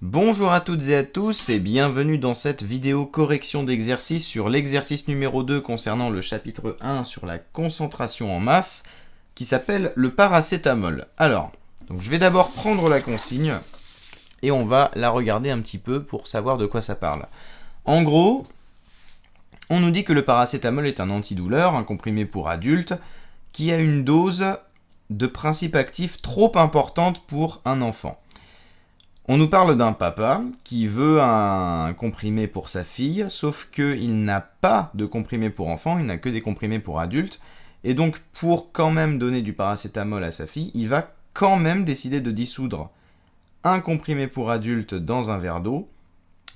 Bonjour à toutes et à tous et bienvenue dans cette vidéo correction d'exercice sur l'exercice numéro 2 concernant le chapitre 1 sur la concentration en masse qui s'appelle le paracétamol. Alors, je vais d'abord prendre la consigne et on va la regarder un petit peu pour savoir de quoi ça parle. En gros, on nous dit que le paracétamol est un antidouleur, un comprimé pour adultes, qui a une dose de principe actif trop importante pour un enfant. On nous parle d'un papa qui veut un comprimé pour sa fille, sauf qu'il n'a pas de comprimé pour enfants, il n'a que des comprimés pour adultes, et donc pour quand même donner du paracétamol à sa fille, il va quand même décider de dissoudre un comprimé pour adulte dans un verre d'eau,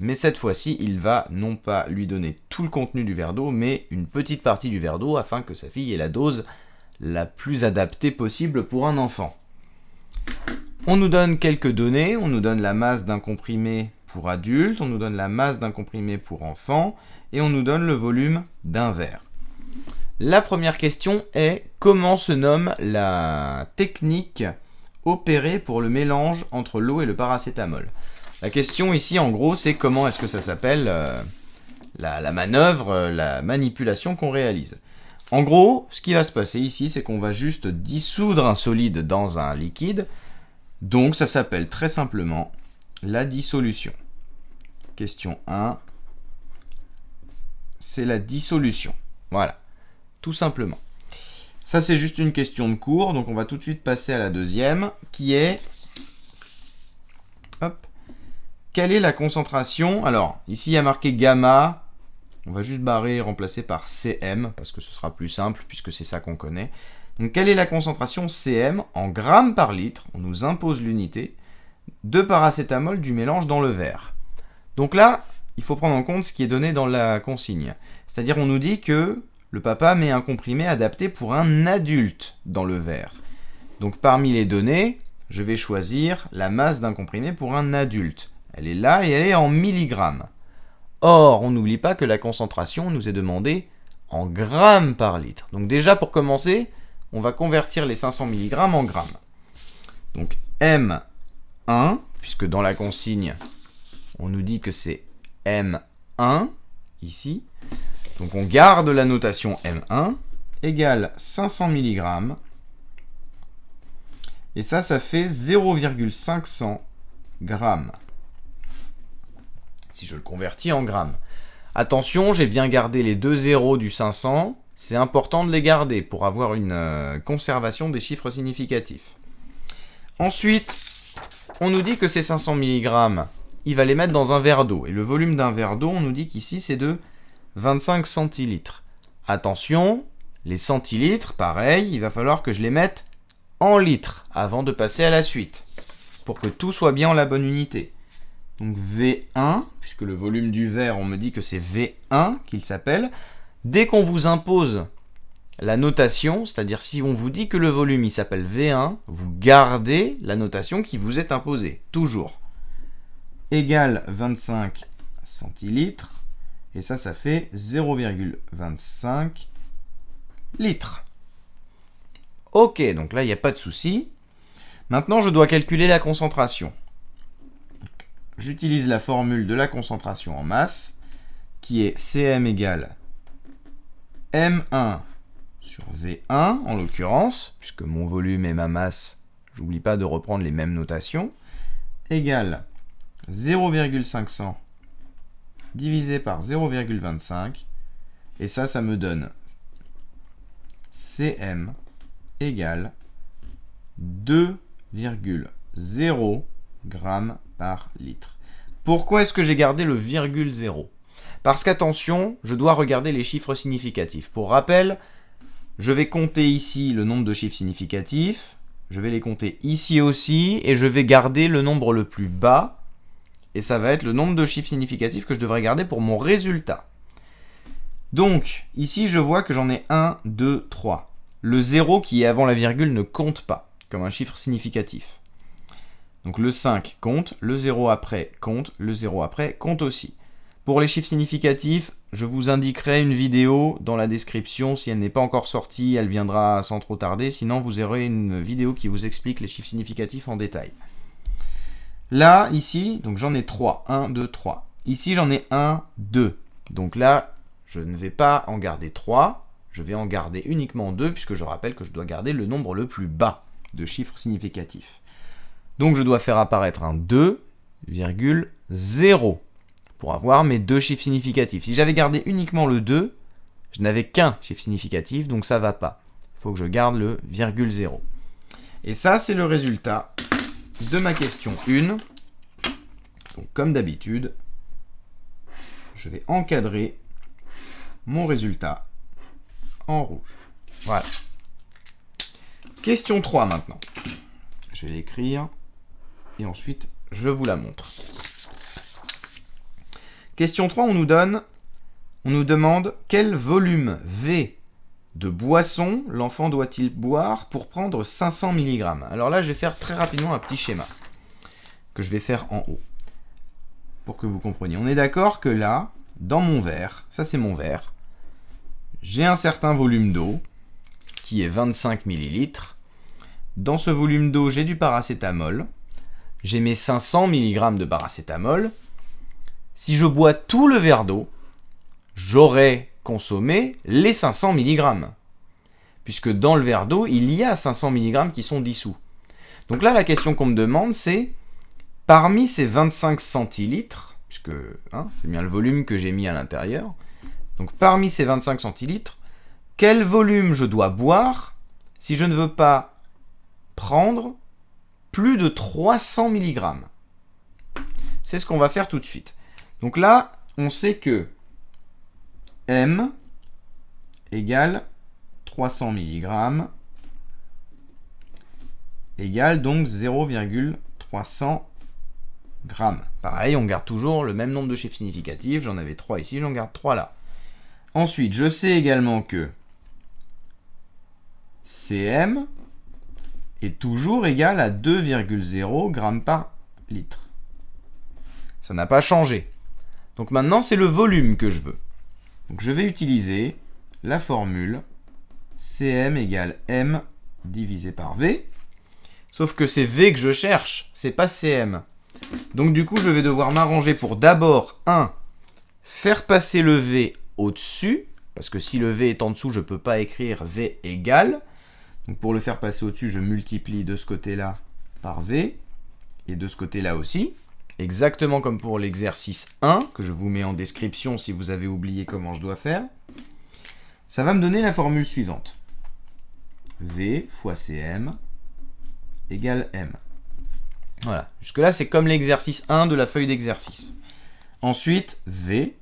mais cette fois-ci, il va non pas lui donner tout le contenu du verre d'eau, mais une petite partie du verre d'eau afin que sa fille ait la dose la plus adaptée possible pour un enfant. On nous donne quelques données, on nous donne la masse d'un comprimé pour adulte, on nous donne la masse d'un comprimé pour enfant, et on nous donne le volume d'un verre. La première question est comment se nomme la technique opérée pour le mélange entre l'eau et le paracétamol. La question ici en gros c'est comment est-ce que ça s'appelle la manœuvre, la manipulation qu'on réalise. En gros, ce qui va se passer ici c'est qu'on va juste dissoudre un solide dans un liquide. Donc, ça s'appelle très simplement la dissolution. Question 1, c'est la dissolution. Voilà, tout simplement. Ça, c'est juste une question de cours, donc on va tout de suite passer à la deuxième, qui est... Quelle est la concentration? Alors, ici, il y a marqué gamma. On va juste barrer et remplacer par Cm, parce que ce sera plus simple, puisque c'est ça qu'on connaît. Donc, quelle est la concentration Cm en grammes par litre? On nous impose l'unité de paracétamol du mélange dans le verre. Donc là, il faut prendre en compte ce qui est donné dans la consigne. C'est-à-dire, on nous dit que le papa met un comprimé adapté pour un adulte dans le verre. Donc, parmi les données, je vais choisir la masse d'un comprimé pour un adulte. Elle est là et elle est en milligrammes. Or, on n'oublie pas que la concentration nous est demandée en grammes par litre. Donc déjà, pour commencer, on va convertir les 500 mg en grammes. Donc M1, puisque dans la consigne, on nous dit que c'est M1, ici. Donc on garde la notation M1, égale 500 mg. Et ça fait 0,500 grammes. Si je le convertis en grammes. Attention, j'ai bien gardé les deux zéros du 500. C'est important de les garder pour avoir une conservation des chiffres significatifs. Ensuite, on nous dit que ces 500 mg, il va les mettre dans un verre d'eau. Et le volume d'un verre d'eau, on nous dit qu'ici, c'est de 25 centilitres. Attention, les centilitres, pareil, il va falloir que je les mette en litres avant de passer à la suite, pour que tout soit bien en la bonne unité. Donc V1, puisque le volume du verre, on me dit que c'est V1 qu'il s'appelle. Dès qu'on vous impose la notation, c'est-à-dire si on vous dit que le volume il s'appelle V1, vous gardez la notation qui vous est imposée, toujours. Égale 25 centilitres, et ça fait 0,25 litres. Ok, donc là il n'y a pas de souci. Maintenant je dois calculer la concentration. J'utilise la formule de la concentration en masse, qui est Cm égale M1 sur V1, en l'occurrence, puisque mon volume et ma masse, j'oublie pas de reprendre les mêmes notations, égale 0,500 divisé par 0,25, et ça me donne Cm égale 2,0 grammes par litre. Pourquoi est-ce que j'ai gardé le virgule 0? Parce qu'attention, je dois regarder les chiffres significatifs. Pour rappel, je vais compter ici le nombre de chiffres significatifs, je vais les compter ici aussi, et je vais garder le nombre le plus bas, et ça va être le nombre de chiffres significatifs que je devrais garder pour mon résultat. Donc, ici je vois que j'en ai 1, 2, 3. Le 0 qui est avant la virgule ne compte pas, comme un chiffre significatif. Donc le 5 compte, le 0 après compte, le 0 après compte aussi. Pour les chiffres significatifs, je vous indiquerai une vidéo dans la description. Si elle n'est pas encore sortie, elle viendra sans trop tarder. Sinon, vous aurez une vidéo qui vous explique les chiffres significatifs en détail. Là, ici, donc j'en ai 3. 1, 2, 3. Ici, j'en ai 1, 2. Donc là, je ne vais pas en garder 3. Je vais en garder uniquement 2, puisque je rappelle que je dois garder le nombre le plus bas de chiffres significatifs. Donc je dois faire apparaître un 2,0 pour avoir mes deux chiffres significatifs. Si j'avais gardé uniquement le 2, je n'avais qu'un chiffre significatif, donc ça ne va pas. Il faut que je garde le virgule 0. Et ça, c'est le résultat de ma question 1. Donc, comme d'habitude, je vais encadrer mon résultat en rouge. Voilà. Question 3 maintenant. Je vais l'écrire et ensuite je vous la montre. Question 3, on nous demande quel volume V de boisson l'enfant doit-il boire pour prendre 500 mg. Alors là, je vais faire très rapidement un petit schéma que je vais faire en haut pour que vous compreniez. On est d'accord que là, dans mon verre, ça c'est mon verre, j'ai un certain volume d'eau qui est 25 ml. Dans ce volume d'eau, j'ai du paracétamol. J'ai mes 500 mg de paracétamol. Si je bois tout le verre d'eau, j'aurai consommé les 500 mg. Puisque dans le verre d'eau, il y a 500 mg qui sont dissous. Donc là, la question qu'on me demande, c'est parmi ces 25 centilitres, puisque c'est bien le volume que j'ai mis à l'intérieur, donc parmi ces 25 centilitres, quel volume je dois boire si je ne veux pas prendre plus de 300 mg. C'est ce qu'on va faire tout de suite. Donc là, on sait que M égale 300 mg égale donc 0,300 g. Pareil, on garde toujours le même nombre de chiffres significatifs. J'en avais 3 ici, j'en garde 3 là. Ensuite, je sais également que Cm est toujours égal à 2,0 g par litre. Ça n'a pas changé. Donc maintenant, c'est le volume que je veux. Donc je vais utiliser la formule Cm égale M divisé par V. Sauf que c'est V que je cherche, c'est pas Cm. Donc du coup, je vais devoir m'arranger pour d'abord, faire passer le V au-dessus, parce que si le V est en dessous, je ne peux pas écrire V égale. Donc pour le faire passer au-dessus, je multiplie de ce côté-là par V, et de ce côté-là aussi. Exactement comme pour l'exercice 1, que je vous mets en description si vous avez oublié comment je dois faire. Ça va me donner la formule suivante. V fois Cm égale M. Voilà, jusque-là, c'est comme l'exercice 1 de la feuille d'exercice. Ensuite, V,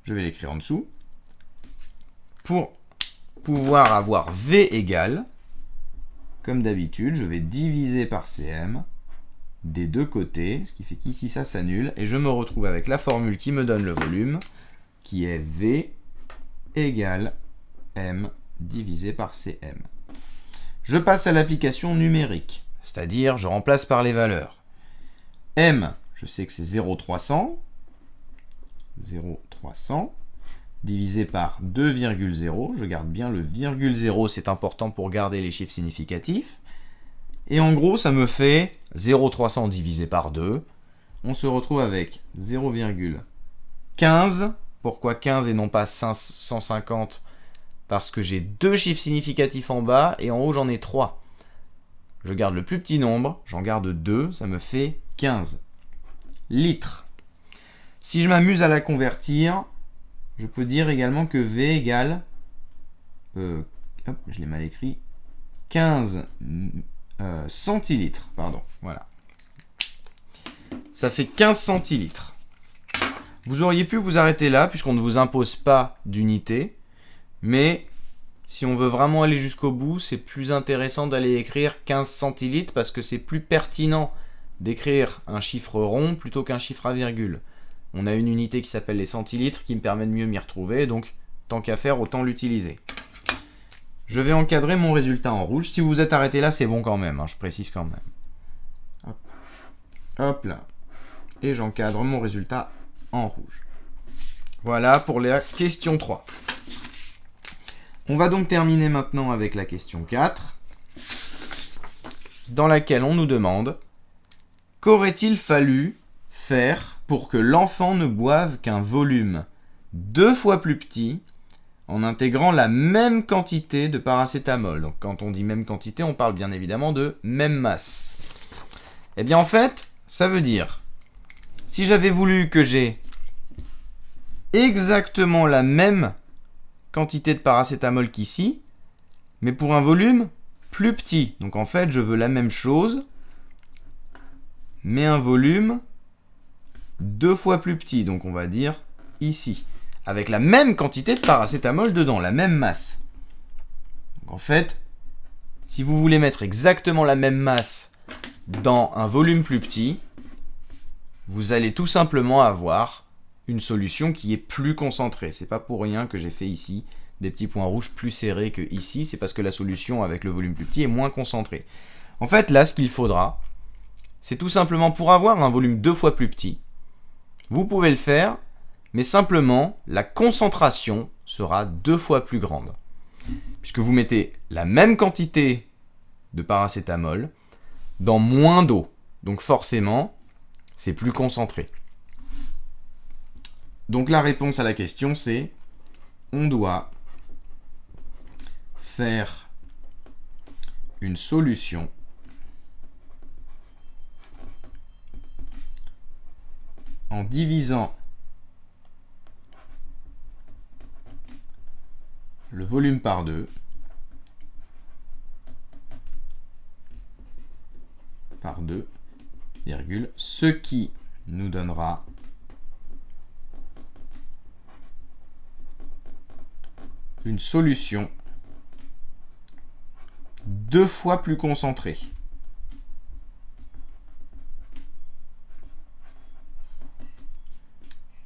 je vais l'écrire en dessous. Pour pouvoir avoir V égale, comme d'habitude, je vais diviser par Cm des deux côtés, ce qui fait qu'ici ça s'annule, et je me retrouve avec la formule qui me donne le volume, qui est V égale M divisé par Cm. Je passe à l'application numérique, c'est-à-dire je remplace par les valeurs. M, je sais que c'est 0,300, 0,300, divisé par 2,0, je garde bien le virgule 0, c'est important pour garder les chiffres significatifs. Et en gros, ça me fait 0,300 divisé par 2. On se retrouve avec 0,15. Pourquoi 15 et non pas 150? Parce que j'ai deux chiffres significatifs en bas et en haut, j'en ai 3. Je garde le plus petit nombre, j'en garde 2, ça me fait 15 litres. Si je m'amuse à la convertir, je peux dire également que V égale, je l'ai mal écrit, 15 centilitres, pardon, voilà. Ça fait 15 centilitres. Vous auriez pu vous arrêter là, puisqu'on ne vous impose pas d'unité, mais si on veut vraiment aller jusqu'au bout, c'est plus intéressant d'aller écrire 15 centilitres, parce que c'est plus pertinent d'écrire un chiffre rond plutôt qu'un chiffre à virgule. On a une unité qui s'appelle les centilitres qui me permet de mieux m'y retrouver, donc tant qu'à faire, autant l'utiliser. Je vais encadrer mon résultat en rouge. Si vous vous êtes arrêté là, c'est bon quand même, je précise quand même. Hop. Hop là. Et j'encadre mon résultat en rouge. Voilà pour la question 3. On va donc terminer maintenant avec la question 4, dans laquelle on nous demande Qu'aurait-il fallu faire pour que l'enfant ne boive qu'un volume 2 fois plus petit en intégrant la même quantité de paracétamol? Donc quand on dit même quantité, on parle bien évidemment de même masse. Eh bien en fait, ça veut dire, si j'avais voulu que j'ai exactement la même quantité de paracétamol qu'ici, mais pour un volume plus petit. Donc en fait, je veux la même chose, mais un volume 2 fois plus petit. Donc on va dire ici. Avec la même quantité de paracétamol dedans, la même masse. Donc en fait, si vous voulez mettre exactement la même masse dans un volume plus petit, vous allez tout simplement avoir une solution qui est plus concentrée. C'est pas pour rien que j'ai fait ici des petits points rouges plus serrés que ici, c'est parce que la solution avec le volume plus petit est moins concentrée. En fait, là, ce qu'il faudra, c'est tout simplement pour avoir un volume 2 fois plus petit, vous pouvez le faire, mais simplement, la concentration sera 2 fois plus grande. Puisque vous mettez la même quantité de paracétamol dans moins d'eau. Donc forcément, c'est plus concentré. Donc la réponse à la question, c'est on doit faire une solution en divisant le volume par 2 par 2, virgule, ce qui nous donnera une solution 2 fois plus concentrée.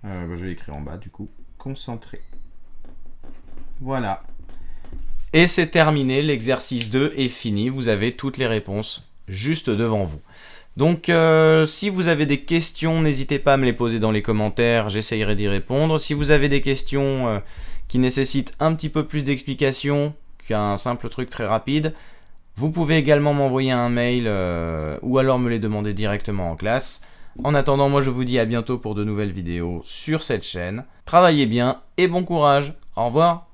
Je vais l'écrire en bas du coup, concentré. Voilà. Et c'est terminé, l'exercice 2 est fini, vous avez toutes les réponses juste devant vous. Donc si vous avez des questions, n'hésitez pas à me les poser dans les commentaires, j'essayerai d'y répondre. Si vous avez des questions qui nécessitent un petit peu plus d'explications qu'un simple truc très rapide, vous pouvez également m'envoyer un mail ou alors me les demander directement en classe. En attendant, moi je vous dis à bientôt pour de nouvelles vidéos sur cette chaîne. Travaillez bien et bon courage. Au revoir.